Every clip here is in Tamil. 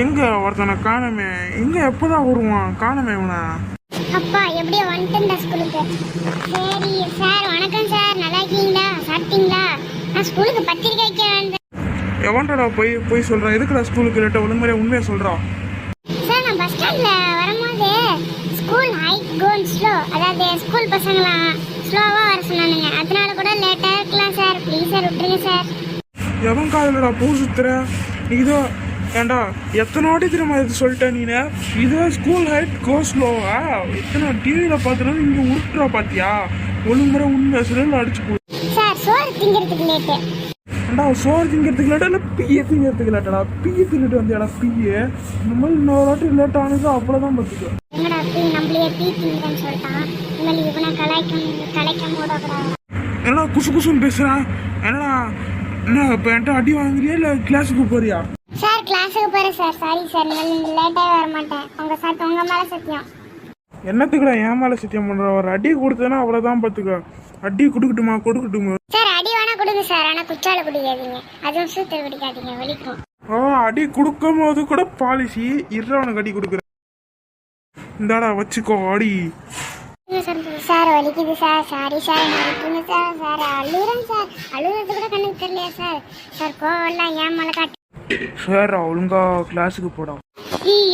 எங்க ஒருத்தனை காணமே, எங்க எப்பதான் வருவான்? காணமே இவனை. அப்பா எப்படியோ வந்துட்டேன் ஸ்கூலுக்கு. சரி சார், வணக்கம் சார், நல்லா இருக்கீங்களா? சாப்பிட்டீங்களா? நான் ஸ்கூலுக்கு பத்திரிக்கை வைக்க வந்தேன். எவன்டா போய் போய் சொல்றான்? எதுக்குடா ஸ்கூலுக்கு லேட்டா? ஒழுங்குமுறையா உண்மையை சொல்றான். சார், நான் பஸ் ஸ்டாண்ட்ல வரும்போது ஸ்கூல் ஹைட் கோன் ஸ்லோ, அதாவது ஸ்கூல் பசங்களாம் ஸ்லோவா வர சொன்னானுங்க. அதனால கூட லேட்டா இருக்கலாம் சார். ப்ளீஸ் சார், விட்டுருங்க சார். எவன் காதலடா பூ சுத்துற? இதோ ஏண்டா எத்தனை வாட்டி திரும்ப இது சொல்லிட்டேன் நீனு. இதோ ஸ்கூல் ஹைட் கோ ஸ்லோவா? எத்தனை டிவியில் பார்த்துட்டு இங்கே உருட்டுறா பாத்தியா? ஒழுங்குமுறை உண்மை சொல்லல அடிச்சு போ. சார், சோறு திங்கிறதுக்கு லேட்டு. ஏண்டா சோறு திங்கிறதுக்கு லேட்டா இல்லை பிய திங்கிறதுக்கு லேட்டாடா? பிய தின்னுட்டு வந்தியாடா பிய? இந்த மாதிரி இன்னொரு வாட்டி லேட் ஆனது அவ்வளோதான் பார்த்துக்கோ. என்னடா பீ நம்மளையே பீ திங்கிறேன்னு சொல்லிட்டான். இனிமேல் இவனை கலைக்க மூடக்கூடாது. என்னடா குசு குசுன்னு பேசுறான்? என்னடா என்ன இப்போ என்கிட்ட அடி வாங்குறியா இல்லை கிளாஸுக்கு போறியா? சார், கிளாஸுக்கு போறேன் சார். சாரி சார், லேட்டாக வர மாட்டேன். உங்க மேலே சத்தியம். என்னத்துக்குடா என் மேலே சத்தியம் பண்ணுற? ஒரு அடி கொடுத்தேன்னா அவ்வளோதான் பார்த்துக்கோ. அடி கொடுக்கட்டுமா? கொடுக்கட்டுமா? சார், அடி வேணா கொடுங்க சார், ஆனால் குச்சால குடிக்காதீங்க. அதுவும் சூத்தர் குடிக்காதீங்க, வலிக்கும். அடி கொடுக்கும் போது கூட பாலிசி இறவனுக்கு அடி கொடுக்குற. இந்தாடா வச்சுக்கோ அடி. சார், வலிக்குது சார். சாரி சார், நான் சார். சார், அழுகுறேன் சார். அழுகுறது கூட கண்ணுக்கு தெரியலையா சார்? சார், கோவம்லாம் ஏன் மேலே காட்டு. சார் ஒழுங்கா கிளாஸுக்கு போடா.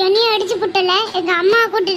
என்னையும் அடிச்சு புட்டல, எங்க அம்மா கூட்டு